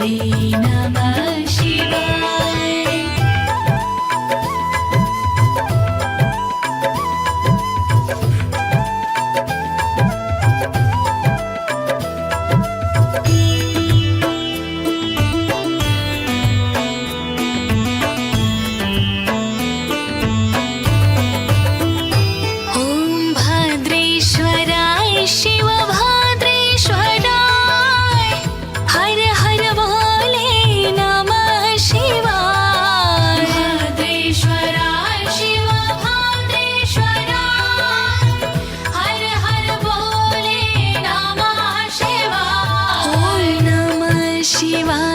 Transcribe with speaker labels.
Speaker 1: शिवे नमः शिवाय। ॐ भद्रेश्वराय शिव भद्रेश्वराय हर हर बोले नमः शिवाय। भद्रेश्वराय शिव भद्रेश्वराय हर हर बोले नमः शिवाय। ॐ नमः शिवाय।